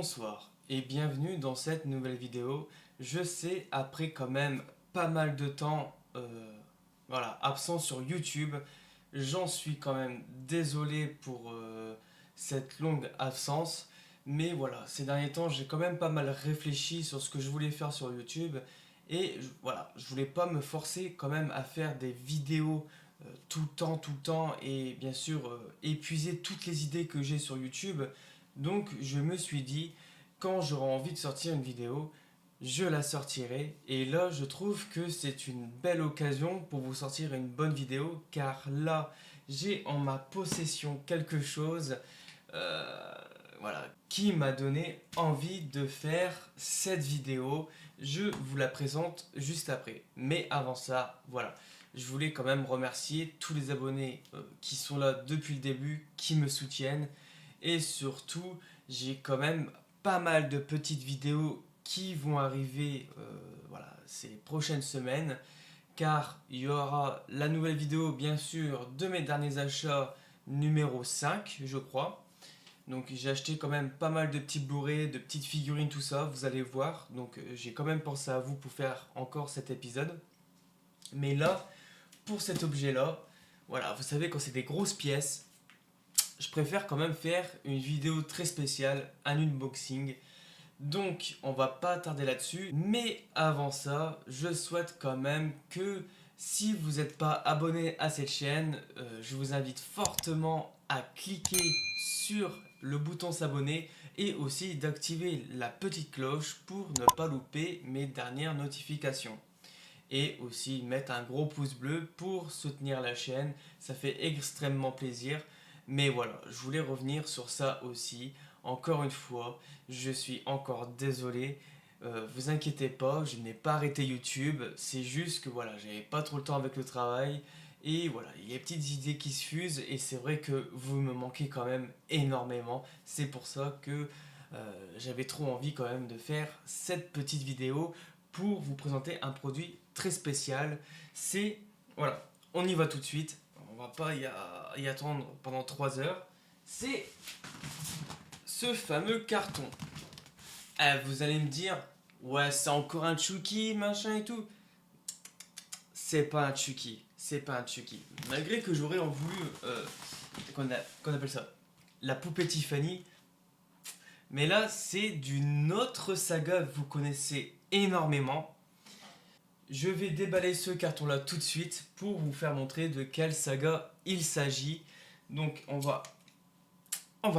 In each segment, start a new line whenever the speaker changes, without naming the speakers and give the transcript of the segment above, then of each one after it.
Bonsoir et bienvenue dans cette nouvelle vidéo. Je sais, après quand même pas mal de temps absent sur YouTube, j'en suis quand même désolé pour cette longue absence. Mais voilà, ces derniers temps, j'ai quand même pas mal réfléchi sur ce que je voulais faire sur YouTube. Et je voulais pas me forcer quand même à faire des vidéos tout le temps, et bien sûr épuiser toutes les idées que j'ai sur YouTube. Donc je me suis dit, quand j'aurai envie de sortir une vidéo, je la sortirai. Et là, je trouve que c'est une belle occasion pour vous sortir une bonne vidéo, car là, j'ai en ma possession quelque chose euh, qui m'a donné envie de faire cette vidéo. Je vous la présente juste après. Mais avant ça, voilà. Je voulais quand même remercier tous les abonnés qui sont là depuis le début, qui me soutiennent. Et surtout, j'ai quand même pas mal de petites vidéos qui vont arriver ces prochaines semaines. Car il y aura la nouvelle vidéo, bien sûr, de mes derniers achats numéro 5, je crois. Donc j'ai acheté quand même pas mal de petits Blu-ray, de petites figurines, tout ça, vous allez voir. Donc j'ai quand même pensé à vous pour faire encore cet épisode. Mais là, pour cet objet-là, voilà, vous savez, quand c'est des grosses pièces, je préfère quand même faire une vidéo très spéciale, un unboxing. Donc, on va pas tarder là-dessus. Mais avant ça, je souhaite quand même que si vous n'êtes pas abonné à cette chaîne, je vous invite fortement à cliquer sur le bouton s'abonner et aussi d'activer la petite cloche pour ne pas louper mes dernières notifications. Et aussi mettre un gros pouce bleu pour soutenir la chaîne, ça fait extrêmement plaisir. Mais voilà, je voulais revenir sur ça aussi. Encore une fois, je suis encore désolé. Vous inquiétez pas, je n'ai pas arrêté YouTube. C'est juste que voilà, j'avais pas trop le temps avec le travail. Et voilà, il y a des petites idées qui se fusent. Et c'est vrai que vous me manquez quand même énormément. C'est pour ça que j'avais trop envie quand même de faire cette petite vidéo pour vous présenter un produit très spécial. C'est, voilà, on y va tout de suite. On va pas y attendre pendant 3 heures. C'est ce fameux carton. Vous allez me dire, ouais, c'est encore un Chucky, machin et tout. C'est pas un Chucky. C'est pas un Chucky. Malgré que j'aurais voulu, qu'on appelle ça, la poupée Tiffany. Mais là, c'est d'une autre saga que vous connaissez énormément. Je vais déballer ce carton-là tout de suite pour vous faire montrer de quelle saga il s'agit. Donc, on va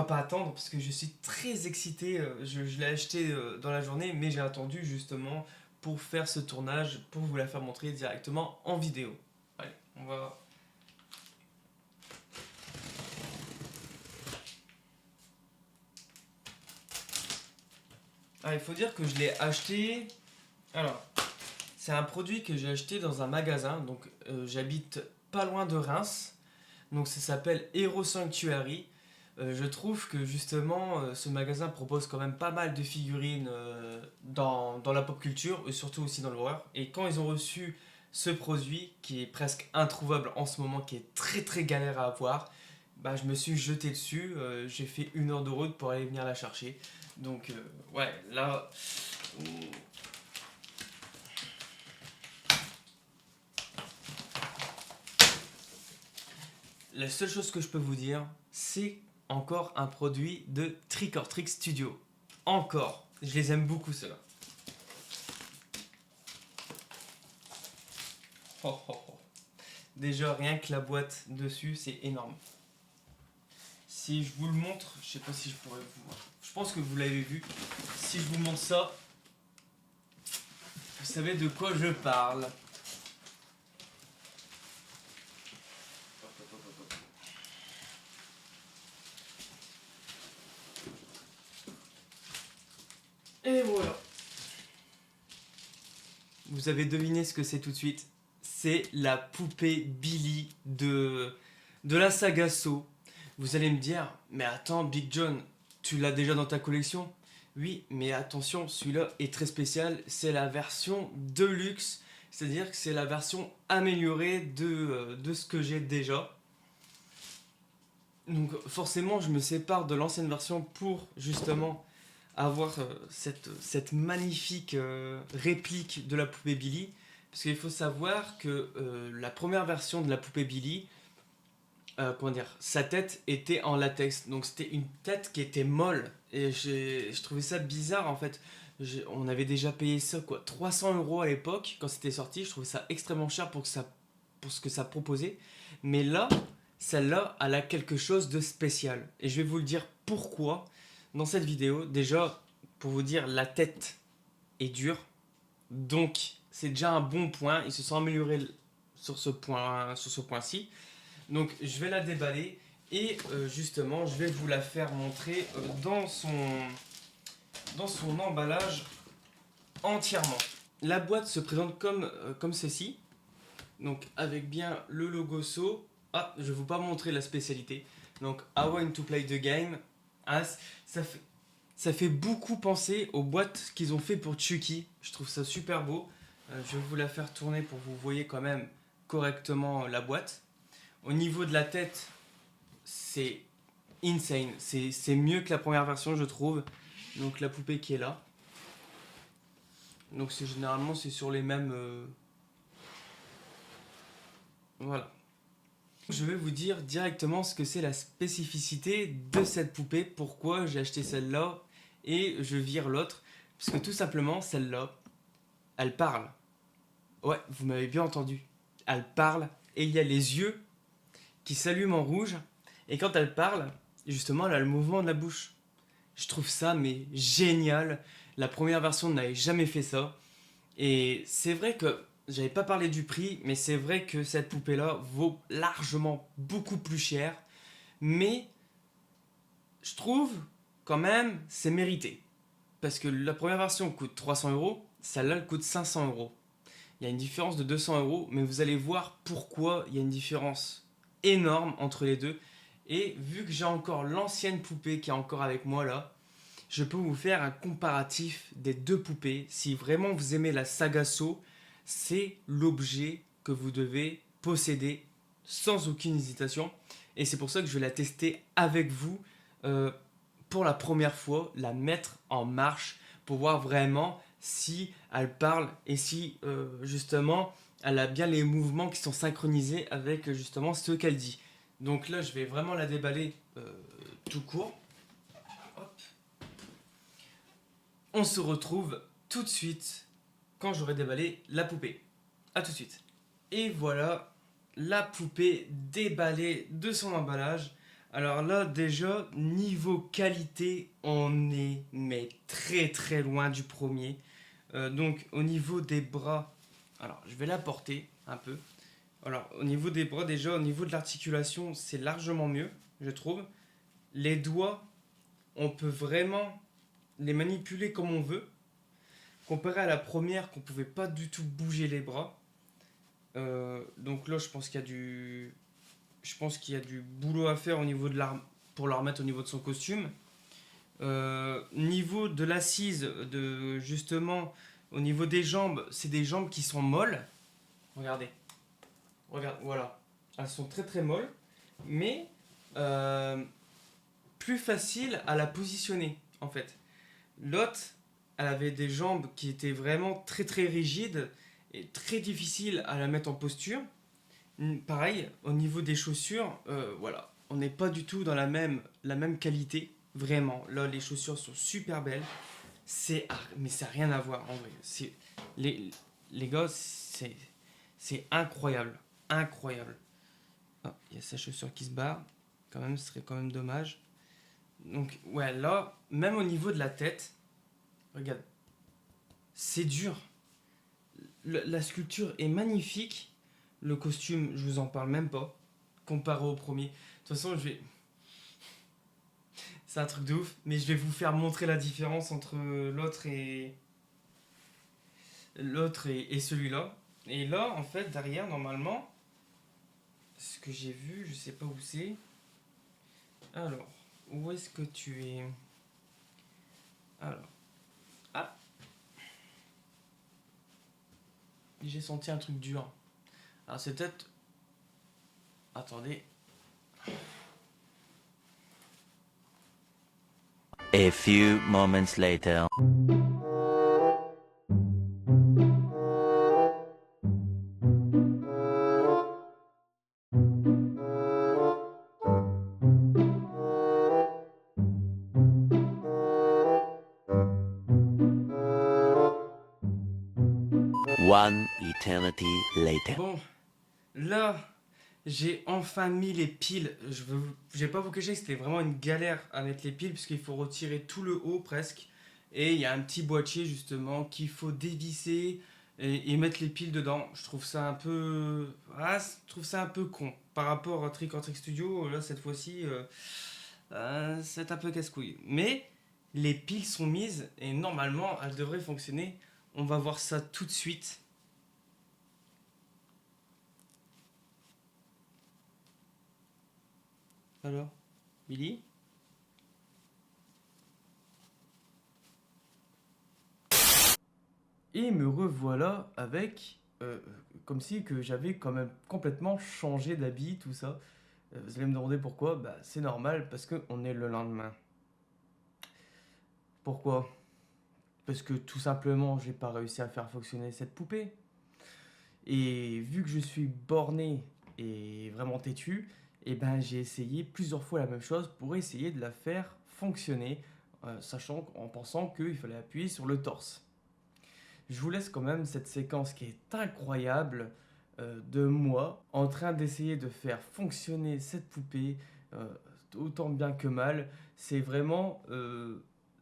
pas attendre parce que je suis très excité. Je l'ai acheté dans la journée, mais j'ai attendu justement pour faire ce tournage, pour vous la faire montrer directement en vidéo. Allez, on va. Ah, il faut dire que je l'ai acheté. Alors, c'est un produit que j'ai acheté dans un magasin. Donc, j'habite pas loin de Reims. Donc, ça s'appelle Hero Sanctuary. Je trouve que justement ce magasin propose quand même pas mal de figurines dans la pop culture et surtout aussi dans l'horreur. Et quand ils ont reçu ce produit qui est presque introuvable en ce moment, qui est très très galère à avoir, bah, je me suis jeté dessus. J'ai fait 1 heure de route pour aller venir la chercher. Donc ouais, là... La seule chose que je peux vous dire, c'est encore un produit de Trick or Trick Studio. Encore. Je les aime beaucoup ceux-là. Oh, oh, oh. Déjà, rien que la boîte dessus, c'est énorme. Si je vous le montre, je sais pas si je pourrais vous... Je pense que vous l'avez vu. Si je vous montre ça, vous savez de quoi je parle. Et voilà. Vous avez deviné ce que c'est tout de suite. C'est la poupée Billy de la saga Saw. Vous allez me dire, mais attends, Big John, tu l'as déjà dans ta collection? Oui, mais attention, celui-là est très spécial. C'est la version Deluxe, c'est-à-dire que c'est la version améliorée de ce que j'ai déjà. Donc forcément, je me sépare de l'ancienne version pour justement avoir cette magnifique réplique de la poupée Billy. Parce qu'il faut savoir que la première version de la poupée Billy, comment dire, sa tête était en latex. Donc c'était une tête qui était molle. Et je trouvais ça bizarre en fait. On avait déjà payé ça quoi, 300 € à l'époque quand c'était sorti. Je trouvais ça extrêmement cher pour ce que ça proposait. Mais là, celle-là, elle a quelque chose de spécial. Et je vais vous le dire pourquoi dans cette vidéo. Déjà, pour vous dire, la tête est dure. Donc, c'est déjà un bon point. Ils se sont améliorés sur ce point-ci. Donc, je vais la déballer. Et justement, je vais vous la faire montrer dans son emballage entièrement. La boîte se présente comme ceci. Donc avec bien le logo So. Ah, je vais vous pas montrer la spécialité. Donc I want to play the game. Ah, ça fait beaucoup penser aux boîtes qu'ils ont fait pour Chucky. Je trouve ça super beau. Je vais vous la faire tourner pour que vous voyez quand même correctement la boîte. Au niveau de la tête, c'est insane. C'est mieux que la première version, je trouve. Donc la poupée qui est là. Donc généralement c'est sur les mêmes... Voilà. Je vais vous dire directement ce que c'est la spécificité de cette poupée, pourquoi j'ai acheté celle-là et je vire l'autre. Parce que tout simplement, celle-là, elle parle. Ouais, vous m'avez bien entendu. Elle parle et il y a les yeux qui s'allument en rouge. Et quand elle parle, justement, elle a le mouvement de la bouche. Je trouve ça mais génial. La première version n'avait jamais fait ça. Et c'est vrai que j'avais pas parlé du prix, mais c'est vrai que cette poupée-là vaut largement beaucoup plus cher. Mais je trouve quand même c'est mérité. Parce que la première version coûte 300 €, celle-là elle coûte 500 €. Il y a une différence de 200 €, mais vous allez voir pourquoi il y a une différence énorme entre les deux. Et vu que j'ai encore l'ancienne poupée qui est encore avec moi là, je peux vous faire un comparatif des deux poupées. Si vraiment vous aimez la saga So, c'est l'objet que vous devez posséder sans aucune hésitation. Et c'est pour ça que je vais la tester avec vous pour la première fois, la mettre en marche pour voir vraiment si elle parle et si justement elle a bien les mouvements qui sont synchronisés avec justement ce qu'elle dit. Donc là, je vais vraiment la déballer tout court. On se retrouve tout de suite quand j'aurai déballé la poupée. A tout de suite. Et voilà la poupée déballée de son emballage. Alors là déjà, niveau qualité, on est mais très très loin du premier. Donc au niveau des bras, alors je vais la porter un peu. Alors au niveau des bras déjà, au niveau de l'articulation, c'est largement mieux, je trouve. Les doigts, on peut vraiment les manipuler comme on veut. Comparé à la première, qu'on pouvait pas du tout bouger les bras. Donc là, je pense qu'il y a du boulot à faire au niveau de pour la remettre au niveau de son costume. Niveau de l'assise, justement, au niveau des jambes, c'est des jambes qui sont molles. Regardez. Voilà. Elles sont très très molles. Mais plus facile à la positionner, en fait. L'autre, elle avait des jambes qui étaient vraiment très très rigides et très difficiles à la mettre en posture. Pareil, au niveau des chaussures, voilà, on n'est pas du tout dans la même qualité, vraiment. Là, les chaussures sont super belles, mais ça n'a rien à voir en vrai. Les gars, c'est incroyable, incroyable. Ah, il y a sa chaussure qui se barre, quand même, ce serait quand même dommage. Donc, ouais, là, même au niveau de la tête, regarde, c'est dur. La sculpture est magnifique. Le costume, je vous en parle même pas, comparé au premier. De toute façon, c'est un truc de ouf, mais je vais vous faire montrer la différence entre l'autre et celui-là. Et là, en fait, derrière, normalement, ce que j'ai vu, je sais pas où c'est. Alors, où est-ce que tu es? Alors, ah, j'ai senti un truc dur. Alors c'est peut-être... Attendez.
A few moments later. One eternity later.
Bon, là, j'ai enfin mis les piles. Je vais pas vous cacher que c'était vraiment une galère à mettre les piles puisqu'il faut retirer tout le haut presque. Et il y a un petit boîtier justement qu'il faut dévisser et mettre les piles dedans. Je trouve ça un peu, je trouve ça un peu con par rapport à Trick or Trick Studio. Là, cette fois-ci, c'est un peu casse-couille. Mais les piles sont mises et normalement, elles devraient fonctionner. On va voir ça tout de suite. Alors, Billy? Et me revoilà avec, comme si que j'avais quand même complètement changé d'habit, tout ça. Vous allez me demander pourquoi? Bah, c'est normal, parce qu'on est le lendemain. Pourquoi? Parce que tout simplement, j'ai pas réussi à faire fonctionner cette poupée. Et vu que je suis borné et vraiment têtu, et ben j'ai essayé plusieurs fois la même chose pour essayer de la faire fonctionner, en pensant qu'il fallait appuyer sur le torse. Je vous laisse quand même cette séquence qui est incroyable de moi en train d'essayer de faire fonctionner cette poupée euh, autant bien que mal. C'est vraiment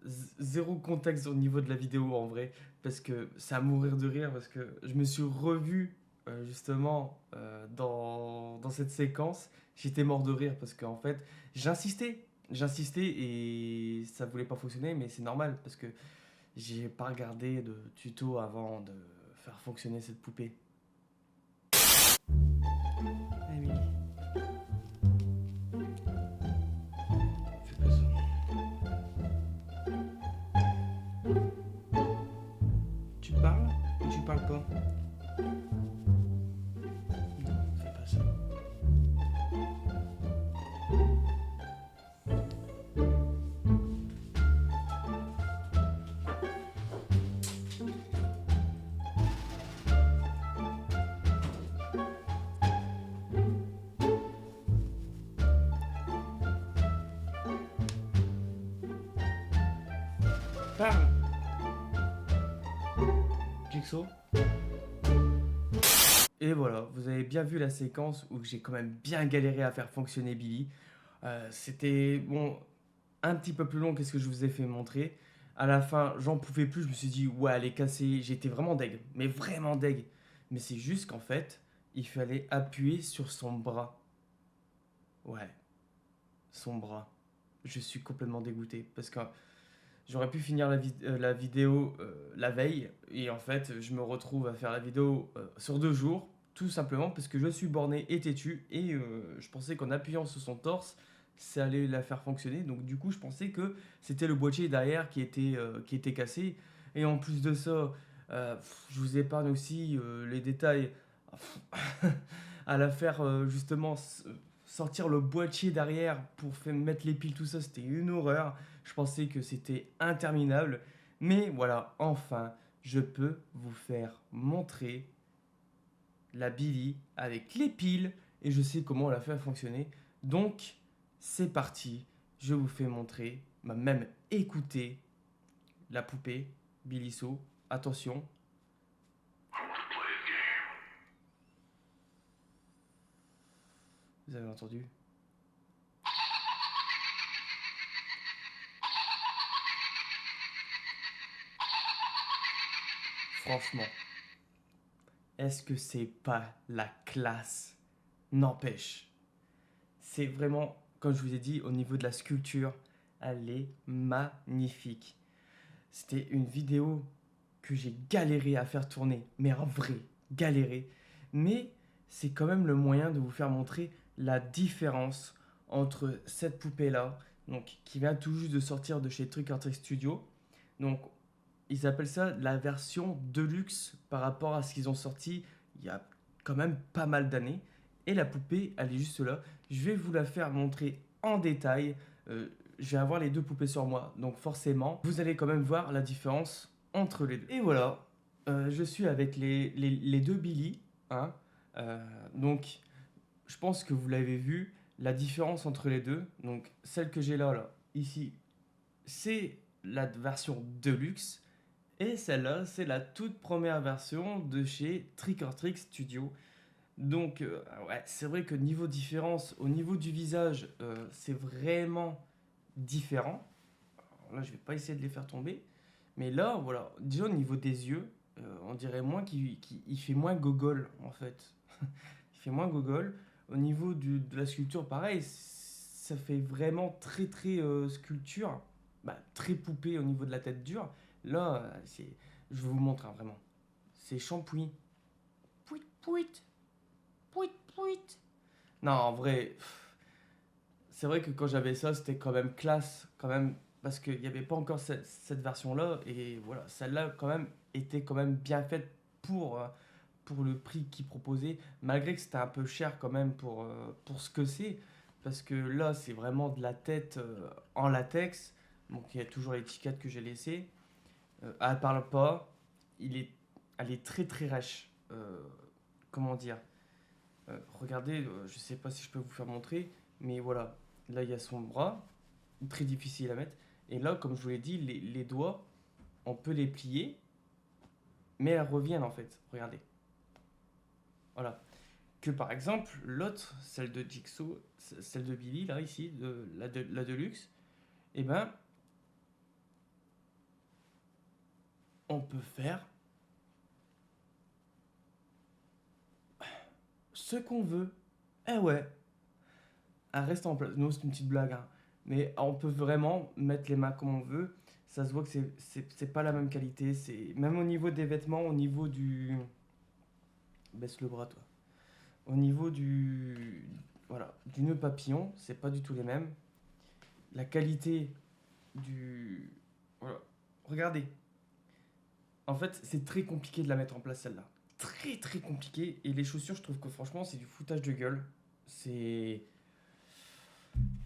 zéro contexte au niveau de la vidéo en vrai parce que c'est à mourir de rire parce que je me suis revu justement dans cette séquence. J'étais mort de rire parce qu'en fait j'insistais et ça voulait pas fonctionner mais c'est normal parce que j'ai pas regardé de tuto avant de faire fonctionner cette poupée. Emily, fais pas ça. Tu parles ou tu parles pas? Non, fais pas ça. Parle, Jigsaw. Et voilà, vous avez bien vu la séquence où j'ai quand même bien galéré à faire fonctionner Billy. C'était bon, un petit peu plus long que ce que je vous ai fait montrer. À la fin, j'en pouvais plus, je me suis dit, ouais, elle est cassée. J'étais vraiment deg, mais vraiment deg. Mais c'est juste qu'en fait, il fallait appuyer sur son bras. Ouais, son bras. Je suis complètement dégoûté parce que j'aurais pu finir la vidéo la veille et en fait je me retrouve à faire la vidéo sur 2 jours tout simplement parce que je suis borné et têtu et je pensais qu'en appuyant sur son torse ça allait la faire fonctionner donc du coup je pensais que c'était le boîtier derrière qui était cassé et en plus de ça je vous épargne aussi les détails à la faire justement sortir le boîtier derrière pour mettre les piles, tout ça, c'était une horreur. Je pensais que c'était interminable. Mais voilà, enfin, je peux vous faire montrer la Billy avec les piles et je sais comment la faire fonctionner. Donc, c'est parti. Je vous fais montrer, même écouter la poupée Billy So. Attention. Vous avez entendu? Franchement, est-ce que c'est pas la classe? N'empêche, c'est vraiment, comme je vous ai dit, au niveau de la sculpture, elle est magnifique. C'était une vidéo que j'ai galéré à faire tourner, mais en vrai, galéré. Mais c'est quand même le moyen de vous faire montrer la différence entre cette poupée-là, donc qui vient tout juste de sortir de chez Trick or Trick Studio. Donc ils appellent ça la version Deluxe par rapport à ce qu'ils ont sorti il y a quand même pas mal d'années. Et la poupée, elle est juste là. Je vais vous la faire montrer en détail. je vais avoir les deux poupées sur moi. Donc forcément, vous allez quand même voir la différence entre les deux. Et voilà, je suis avec les deux Billy. Hein. Donc, je pense que vous l'avez vu, la différence entre les deux. Donc, celle que j'ai là, ici, c'est la version Deluxe. Et celle-là, c'est la toute première version de chez Trick or Trick Studio. Donc, ouais, c'est vrai que niveau différence, au niveau du visage, c'est vraiment différent. Alors là, je vais pas essayer de les faire tomber. Mais là, voilà, déjà au niveau des yeux, on dirait moins qu'il fait moins gogol, en fait. Il fait moins gogol. Au niveau de la sculpture, pareil, ça fait vraiment très très sculpture. Bah, très poupée au niveau de la tête dure. Là, je vous montre hein, vraiment. C'est shampooing. Pouit, pouit. Pouit, pouit. Non, en vrai, c'est vrai que quand j'avais ça, c'était quand même classe, quand même, parce qu'il n'y avait pas encore cette version-là, et voilà, celle-là, quand même, était quand même bien faite pour le prix qu'ils proposaient, malgré que c'était un peu cher quand même pour ce que c'est, parce que là, c'est vraiment de la tête en latex, donc il y a toujours l'étiquette que j'ai laissée. Elle parle pas, elle est très très rêche. Comment dire regardez, je sais pas si je peux vous faire montrer, mais voilà, là il y a son bras, très difficile à mettre. Et là, comme je vous l'ai dit, les doigts, on peut les plier, mais elles reviennent en fait. Regardez. Voilà. Que par exemple, l'autre, celle de Jigsaw, celle de Billy, là ici, la Deluxe, eh ben, on peut faire ce qu'on veut. Eh ouais, elle reste en place. Non, c'est une petite blague, hein. Mais on peut vraiment mettre les mains comme on veut. Ça se voit que c'est pas la même qualité. Même au niveau des vêtements, au niveau du. Baisse le bras, toi. Au niveau du. Voilà, du nœud papillon, c'est pas du tout les mêmes. La qualité du. Voilà. Regardez. En fait, c'est très compliqué de la mettre en place, celle-là. Très très compliqué. Et les chaussures, je trouve que franchement, c'est du foutage de gueule. C'est.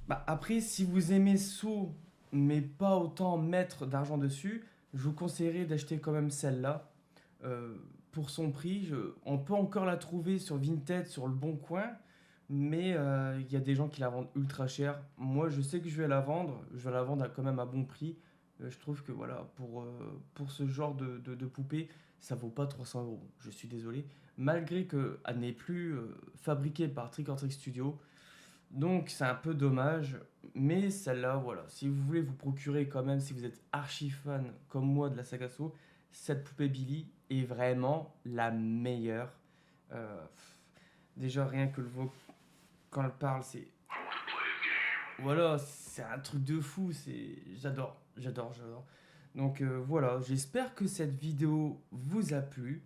Bah, après, si vous aimez saut, mais pas autant mettre d'argent dessus, je vous conseillerais d'acheter quand même celle-là. Euh, pour son prix, on peut encore la trouver sur Vinted, sur le Bon Coin, mais il y a des gens qui la vendent ultra cher. Moi, je sais que je vais la vendre, je vais la vendre quand même à bon prix. Je trouve que voilà, pour ce genre de poupée, ça vaut pas 300 €. Je suis désolé. Malgré qu'elle n'est plus fabriquée par Trick or Trick Studio, donc c'est un peu dommage, mais celle-là, voilà, si vous voulez vous procurer quand même, si vous êtes archi fan comme moi de la saga Saw, cette poupée Billy est vraiment la meilleure. Déjà rien que le voix quand elle parle, c'est voilà, c'est un truc de fou, j'adore. Donc voilà, j'espère que cette vidéo vous a plu.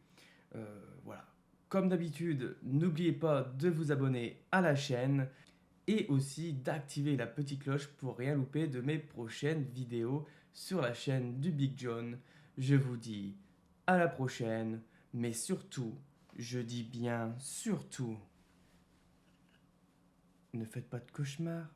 Voilà, comme d'habitude, n'oubliez pas de vous abonner à la chaîne et aussi d'activer la petite cloche pour rien louper de mes prochaines vidéos sur la chaîne du Big John. Je vous dis à la prochaine, mais surtout, je dis bien surtout, ne faites pas de cauchemars.